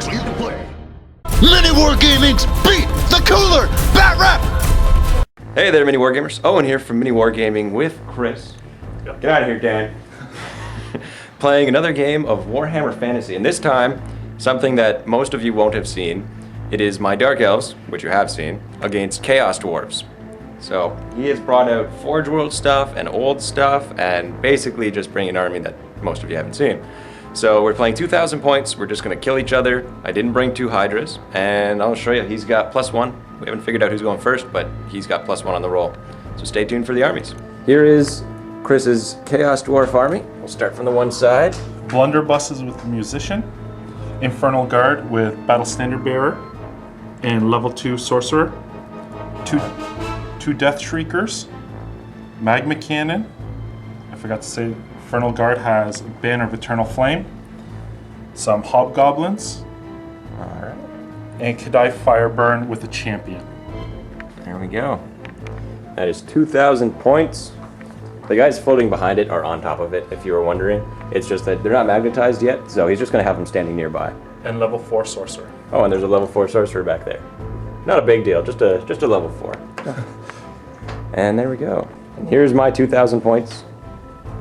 Clear to play. MiniWarGaming's Beat the Cooler Bat Rap! Hey there, MiniWarGamers. Owen here from MiniWarGaming with Chris. Get out of here, Dan. Playing another game of Warhammer Fantasy, and this time, something that most of you won't have seen. It is my Dark Elves, which you have seen, against Chaos Dwarfs. So, he has brought out Forge World stuff and old stuff, and basically just bring an army that most of you haven't seen. So we're playing 2,000 points, we're just going to kill each other. I didn't bring 2 Hydras, and I'll show you, he's got +1. We haven't figured out who's going first, but he's got +1 on the roll. So stay tuned for the armies. Here is Chris's Chaos Dwarf army. We'll start from the one side. Blunderbusses with Musician, Infernal Guard with Battle Standard Bearer, and level 2 Sorcerer, two Death Shriekers, Magma Cannon. I forgot to say, Infernal Guard has Banner of Eternal Flame, some Hobgoblins, Alright. and Kadai Fireburn with a Champion. There we go. That is 2,000 points. The guys floating behind it are on top of it, if you were wondering. It's just that they're not magnetized yet, so he's just going to have them standing nearby. And level 4 Sorcerer. Oh, and there's a level 4 sorcerer back there. Not a big deal, just a level 4. And there we go. And here's my 2,000 points.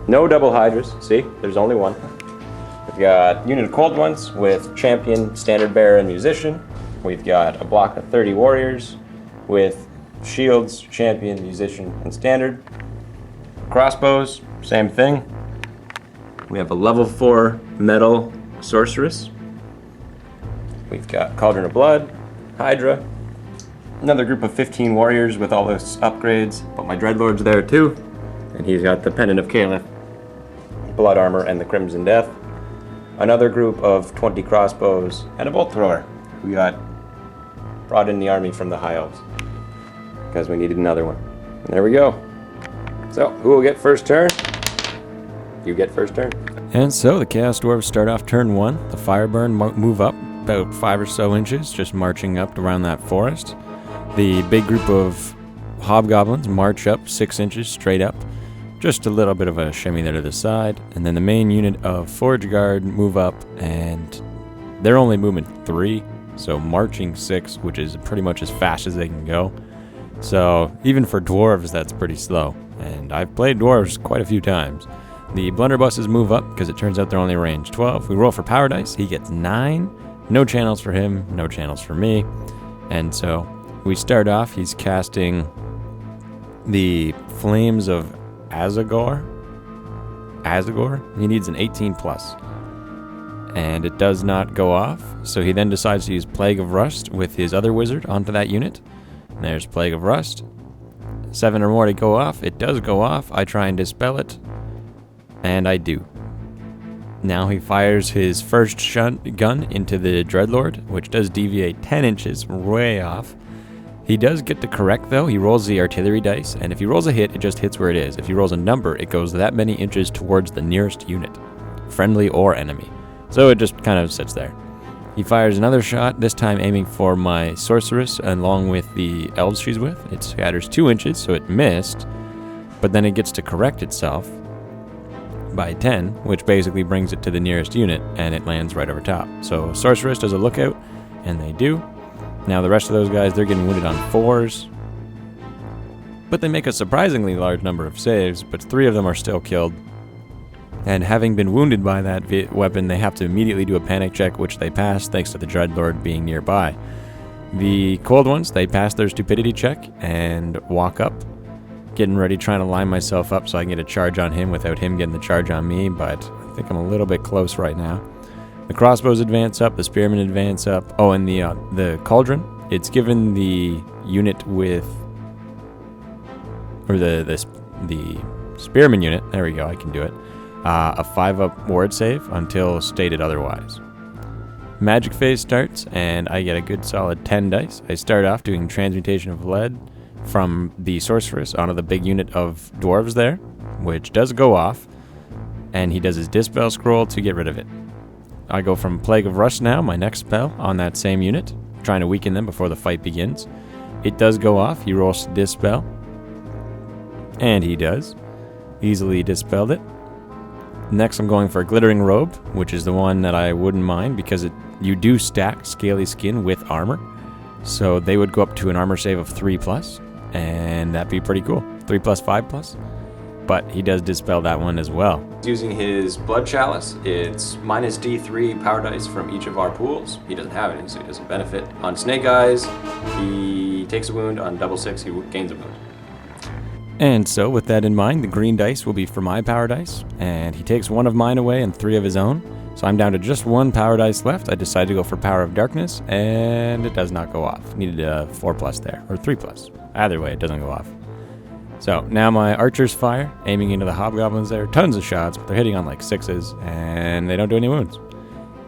No double Hydras. See, there's only one. We've got unit of cold ones with champion, standard bearer, and musician. We've got a block of 30 warriors with shields, champion, musician, and standard. Crossbows, same thing. We have a level 4 metal sorceress. We've got Cauldron of Blood, Hydra, another group of 15 warriors with all those upgrades, but my Dreadlord's there too. And he's got the Pendant of Caliph, Blood Armor, and the Crimson Death. Another group of 20 crossbows, and a Bolt Thrower, who brought in the army from the High Elves, because we needed another one. And there we go. So, who will get first turn? You get first turn. And so the Chaos Dwarves start off turn 1. The Fireburn move up about 5 or so inches, just marching up around that forest. The big group of Hobgoblins march up 6 inches straight up. Just a little bit of a shimmy there to the side. And then the main unit of Forge Guard move up, and they're only moving 3. So marching 6, which is pretty much as fast as they can go. So even for dwarves, that's pretty slow. And I've played dwarves quite a few times. The blunderbusses move up because it turns out they're only range 12. We roll for power dice. He gets 9. No channels for him, no channels for me. And so we start off, he's casting the Flames of Azagor. He needs an 18 plus. And it does not go off. So he then decides to use Plague of Rust with his other wizard onto that unit. And there's Plague of Rust. 7 or more to go off. It does go off. I try and dispel it. And I do. Now he fires his first gun into the Dreadlord, which does deviate 10 inches way off. He does get the correct, though. He rolls the artillery dice, and if he rolls a hit, it just hits where it is. If he rolls a number, it goes that many inches towards the nearest unit, friendly or enemy. So it just kind of sits there. He fires another shot, this time aiming for my sorceress, along with the elves she's with. It scatters 2 inches, so it missed, but then it gets to correct itself by 10, which basically brings it to the nearest unit, and it lands right over top. So sorceress does a lookout, and they do. Now the rest of those guys, they're getting wounded on 4s, but they make a surprisingly large number of saves, but 3 of them are still killed. And having been wounded by that weapon, they have to immediately do a panic check, which they pass thanks to the Dreadlord being nearby. The cold ones, they pass their stupidity check and walk up, getting ready, trying to line myself up so I can get a charge on him without him getting the charge on me, but I think I'm a little bit close right now. The crossbows advance up, the spearmen advance up. Oh, and the cauldron, it's given the unit with, or the spearman unit, there we go, I can do it, a 5-up ward save until stated otherwise. Magic phase starts, and I get a good solid 10 dice. I start off doing Transmutation of Lead from the sorceress onto the big unit of dwarves there, which does go off, and he does his Dispel Scroll to get rid of it. I go from Plague of Rust now, my next spell, on that same unit, trying to weaken them before the fight begins. It does go off, he rolls to Dispel, and he does. Easily dispelled it. Next, I'm going for a Glittering Robe, which is the one that I wouldn't mind because you do stack Scaly Skin with armor. So they would go up to an armor save of 3+, and that'd be pretty cool. 3+, 5+. But he does dispel that one as well. Using his Blood Chalice, it's minus D3 power dice from each of our pools. He doesn't have any, so he doesn't benefit. On Snake Eyes, he takes a wound. On double 6, he gains a wound. And so, with that in mind, the green dice will be for my power dice, and he takes one of mine away and 3 of his own. So I'm down to just 1 power dice left. I decided to go for Power of Darkness, and it does not go off. Needed a 4+ there, or 3+. Either way, it doesn't go off. So now my archers fire, aiming into the hobgoblins there. Tons of shots, but they're hitting on like 6s, and they don't do any wounds.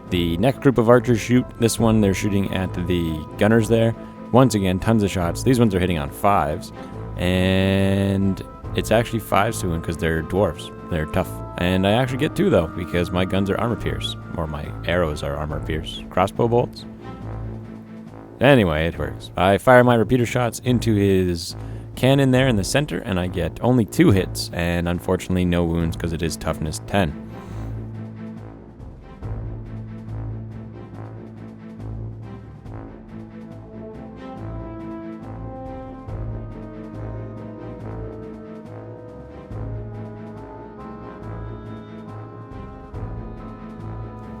The next group of archers shoot. This one, they're shooting at the gunners there. Once again, tons of shots. These ones are hitting on 5s, and it's actually 5s to win because they're dwarfs. They're tough. And I actually get 2 though, because my guns are armor pierce, or my arrows are armor pierce. Crossbow bolts. Anyway, it works. I fire my repeater shots into his cannon there in the center, and I get only 2 hits, and unfortunately no wounds because it is toughness 10.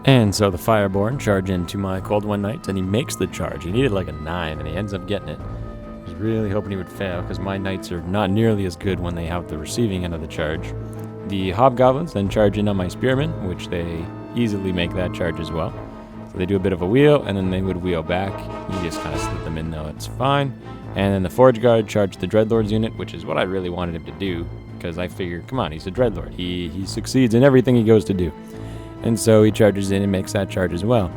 And so the Fireborn charge into my Cold One Knights, and he makes the charge. He needed like a 9, and he ends up getting it. I was really hoping he would fail, because my Knights are not nearly as good when they have the receiving end of the charge. The Hobgoblins then charge in on my Spearmen, which they easily make that charge as well. So they do a bit of a wheel, and then they would wheel back. You just kind of slip them in, though. It's fine. And then the Forge Guard charged the Dreadlord's unit, which is what I really wanted him to do, because I figured, come on, he's a Dreadlord. He succeeds in everything he goes to do. And so he charges in and makes that charge as well.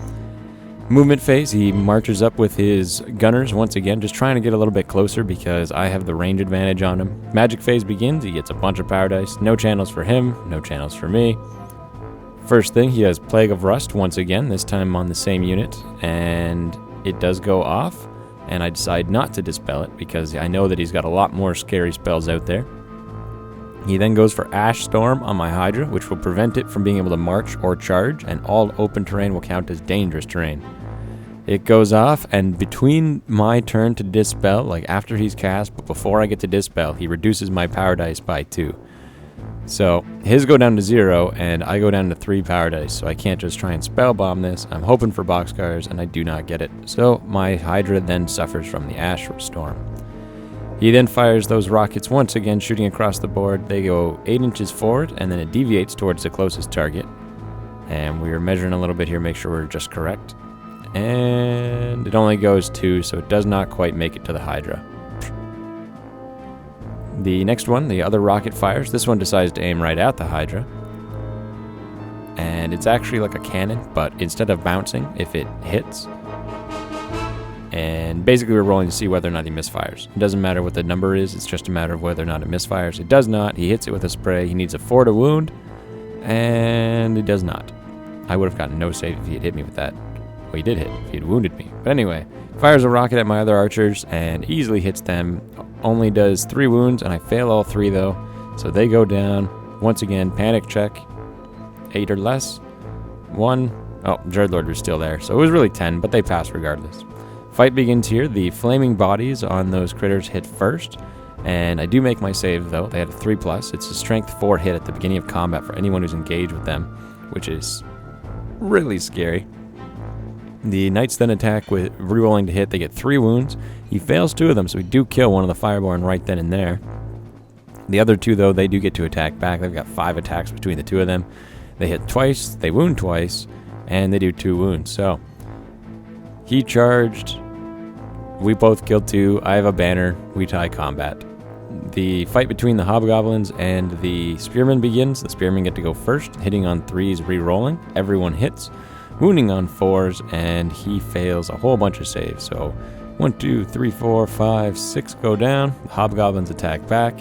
Movement phase, he marches up with his gunners once again, just trying to get a little bit closer because I have the range advantage on him. Magic phase begins, he gets a bunch of power dice. No channels for him, no channels for me. First thing, he has Plague of Rust once again, this time on the same unit, and it does go off, and I decide not to dispel it because I know that he's got a lot more scary spells out there. He then goes for Ash Storm on my Hydra, which will prevent it from being able to march or charge, and all open terrain will count as dangerous terrain. It goes off, and between my turn to dispel, like after he's cast, but before I get to dispel, he reduces my power dice by 2. So his go down to 0, and I go down to 3 power dice, so I can't just try and spell bomb this. I'm hoping for boxcars, and I do not get it. So my Hydra then suffers from the Ash Storm. He then fires those rockets once again, shooting across the board. They go 8 inches forward, and then it deviates towards the closest target. And we're measuring a little bit here, make sure we're just correct. And it only goes 2, so it does not quite make it to the Hydra. The next one, the other rocket fires. This one decides to aim right at the Hydra. And it's actually like a cannon, but instead of bouncing, if it hits, and basically we're rolling to see whether or not he misfires. It doesn't matter what the number is, it's just a matter of whether or not it misfires. It does not. He hits it with a spray. He needs a 4 to wound, and it does not. I would have gotten no save if he had hit me with that. Well, he did hit, if he had wounded me. But anyway, fires a rocket at my other archers, and easily hits them. Only does 3 wounds, and I fail all 3 though. So they go down. Once again, panic check. 8 or less. 1. Oh, Dreadlord was still there. So it was really 10, but they pass regardless. Fight begins here. The flaming bodies on those critters hit first, and I do make my save though. They had a 3+. It's a strength 4 hit at the beginning of combat for anyone who's engaged with them, which is really scary. The knights then attack with rerolling to hit. They get 3 wounds. He fails 2 of them, so we do kill one of the Fireborn right then and there. The other 2 though, they do get to attack back. They've got 5 attacks between the 2 of them. They hit twice, they wound twice, and they do 2 wounds. So he charged. We both killed 2. I have a banner. We tie combat. The fight between the Hobgoblins and the Spearmen begins. The Spearmen get to go first, hitting on 3s, re-rolling. Everyone hits, wounding on 4s, and he fails a whole bunch of saves. So 1, 2, 3, 4, 5, 6 go down. The Hobgoblins attack back.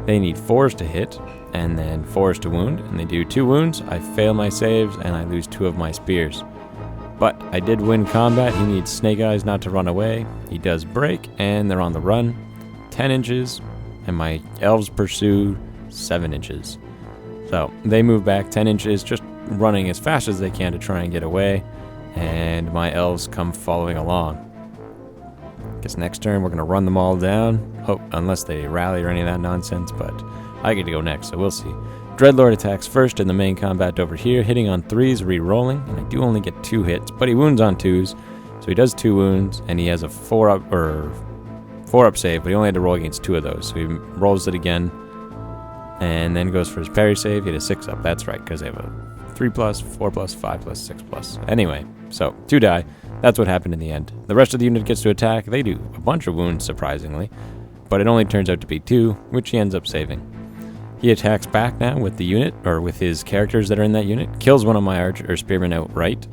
They need 4s to hit, and then 4s to wound, and they do 2 wounds. I fail my saves, and I lose 2 of my spears. But I did win combat. He needs Snake Eyes not to run away. He does break, and they're on the run. 10 inches, and my Elves pursue 7 inches. So they move back 10 inches, just running as fast as they can to try and get away. And my elves come following along. Guess next turn we're going to run them all down. Hope, unless they rally or any of that nonsense, but I get to go next, so we'll see. Dreadlord attacks first in the main combat over here, hitting on 3s, re-rolling, and I do only get 2 hits, but he wounds on 2s, so he does 2 wounds, and he has a 4-up save, but he only had to roll against 2 of those, so he rolls it again, and then goes for his parry save. He had a 6-up, that's right, because they have a 3+, 4+, 5+, 6+. Anyway, so 2 die. That's what happened in the end. The rest of the unit gets to attack. They do a bunch of wounds, surprisingly, but it only turns out to be 2, which he ends up saving. He attacks back now with the unit, or with his characters that are in that unit, kills one of my spearmen outright,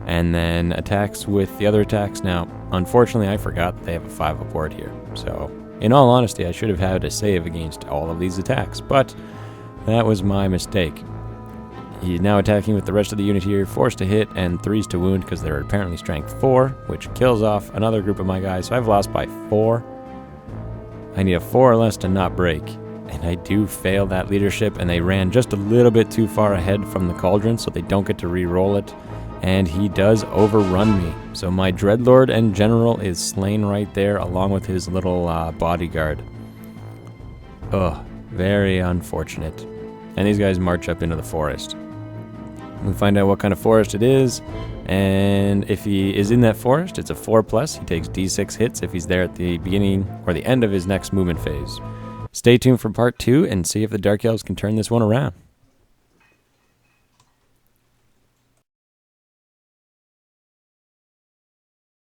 and then attacks with the other attacks. Now, unfortunately, I forgot that they have a 5-up ward here, so in all honesty, I should have had a save against all of these attacks, but that was my mistake. He's now attacking with the rest of the unit here, 4s to hit and 3s to wound because they're apparently strength 4, which kills off another group of my guys, so I've lost by 4. I need a 4 or less to not break. And I do fail that leadership, and they ran just a little bit too far ahead from the cauldron, so they don't get to re-roll it. And he does overrun me. So my Dreadlord and General is slain right there, along with his little bodyguard. Ugh, very unfortunate. And these guys march up into the forest. We find out what kind of forest it is, and if he is in that forest, it's a 4+. He takes D6 hits if he's there at the beginning or the end of his next movement phase. Stay tuned for part 2 and see if the Dark Elves can turn this one around.